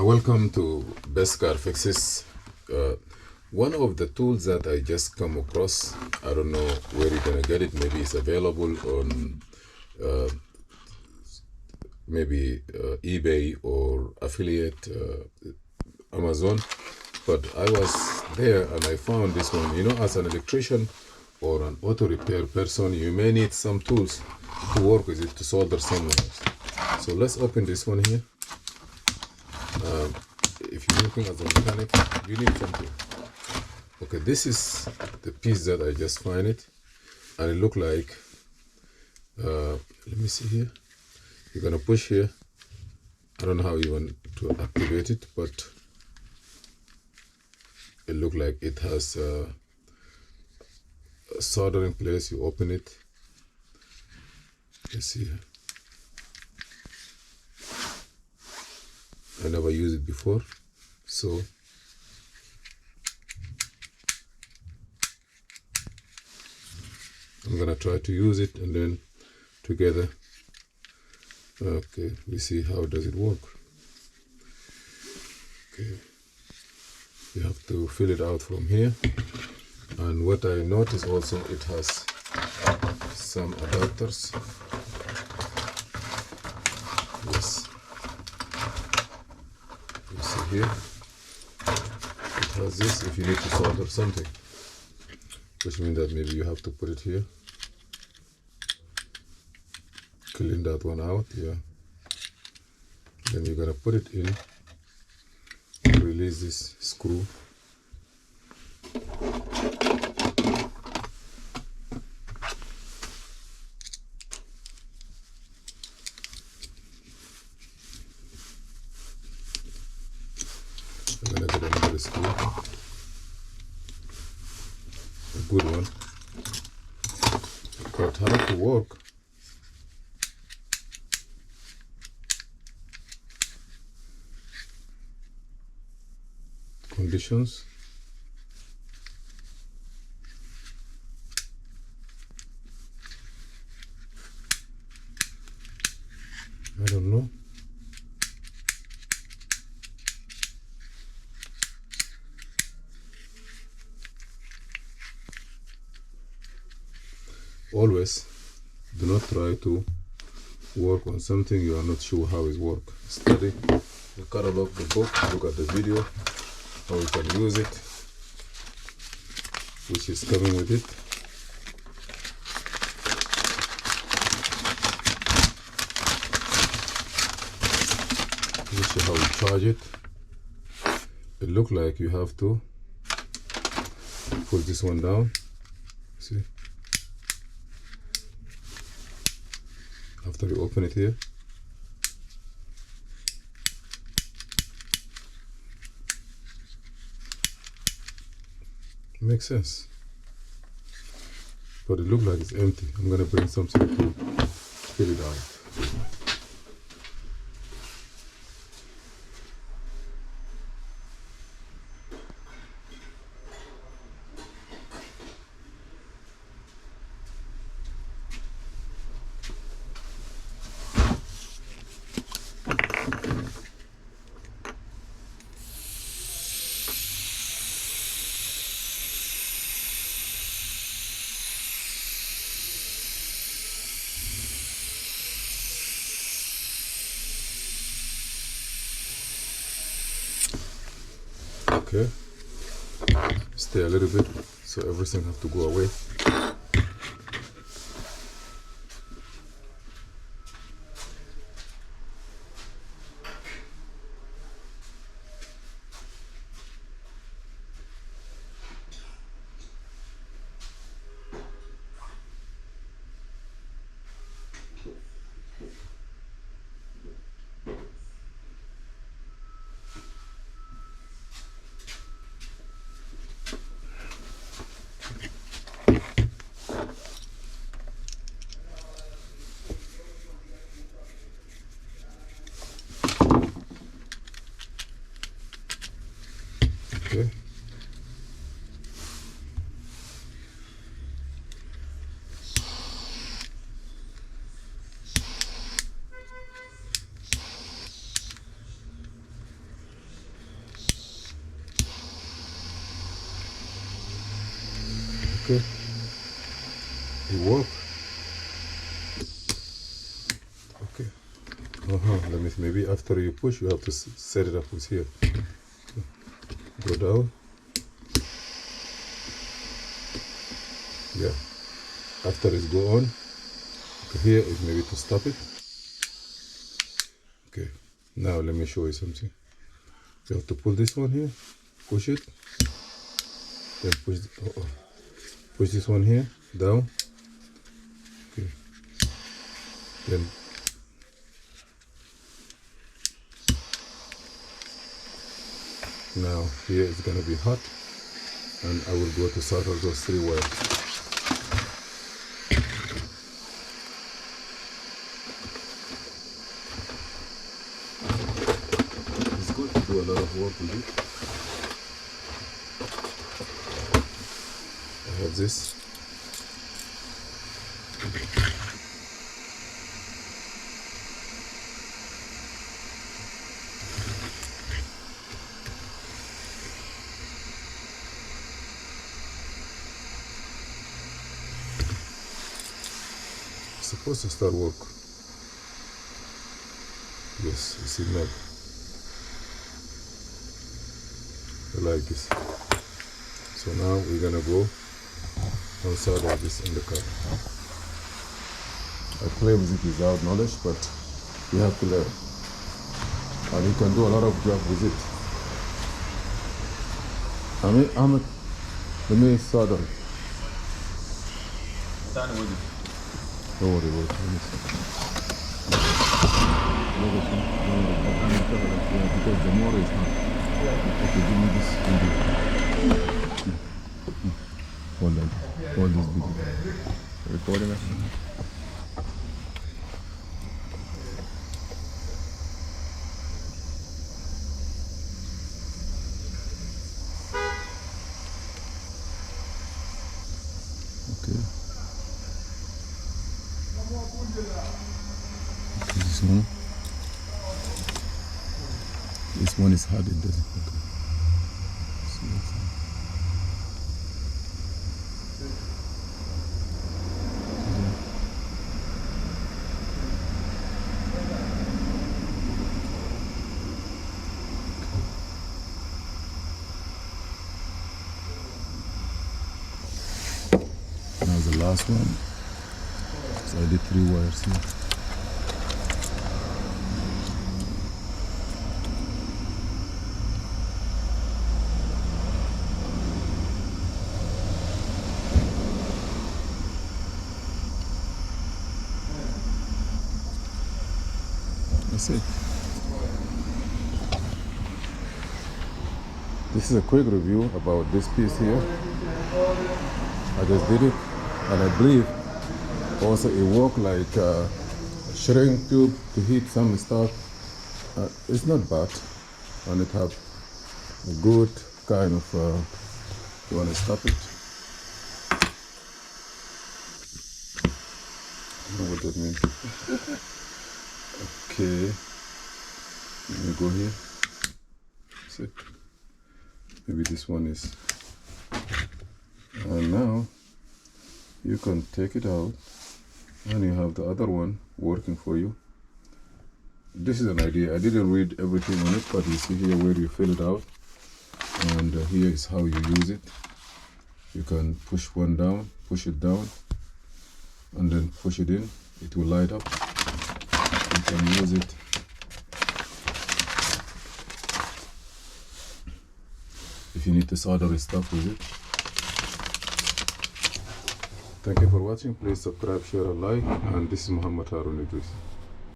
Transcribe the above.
Welcome to Best Car Fixes. Uh, One of the tools that I just come across, I don't know where you're gonna get it. Maybe it's available on uh, maybe eBay or affiliate Amazon. But I was there and I found this one. You know, as an electrician or an auto repair person, you may need some tools to work with it to solder somewhere else. So let's open this one here. If you're working as a mechanic, you need something. Okay, this is the piece that I just find it, and it look like. Let me see here. You're gonna push here. I don't know how you want to activate it, but it look like it has a soldering place. You open it. You see. I never used it before, so I'm gonna try to use it, and then together, okay, we see how does it work. Okay, you have to fill it out from here, and what I notice also, it has some adapters. Yes, you see here, it has this if you need to solder something, which means that maybe you have to put it here. Clean that one out, yeah. Then you're gonna put it in, release this screw. I'm gonna get another screw, a good one, but how to work. Conditions. I don't know. Always do not try to work on something you are not sure how it works. Study the catalog, the book, look at the video, how you can use it, which is coming with it. You see how you charge it. It looks like you have to put this one down. See? After you open it here. Makes sense. But it looks like it's empty. I'm gonna bring something to fill it out. Okay, stay a little bit so everything has to go away. Okay, it worked. Okay. Let me see. Maybe after you push, you have to set it up with here. Go down. Yeah. After it go on, okay, here is maybe to stop it. Okay. Now let me show you something. You have to pull this one here, push it, then push this one here down. Okay. Then now here it's gonna be hot, and I will go to solder those 3 wires. It's good to do a lot of work with it. I have this. It's supposed to start work. Yes, you see now. Like this. So now we're gonna go outside of this in the car. I claim it without knowledge, but you have to learn. And you can do a lot of job with it. Let me solder it. Don't worry, wait. Let me see. Because the motor is hot. Okay, give me this. Hold on. Hold this video. Recording us? Okay. This one is hard, it doesn't. Okay. Now the last one. So I did 3 wires here. That's it. This is a quick review about this piece here. I just did it, and I believe also it works like a shrink tube to heat some stuff. It's not bad, and it have a good kind of. You want to stop it? I don't know what that means. Okay, let me go here. That's it. Maybe this one is. And now you can take it out, and you have the other one working for you. This is an idea. I didn't read everything on it, but you see here where you fill it out, and here is how you use it. You can push one down, push it down, and then push it in. It will light up. You can use it if you need to solder stuff with it. Thank you for watching. Please subscribe, share, and like. And this is Muhammad Harun Idris.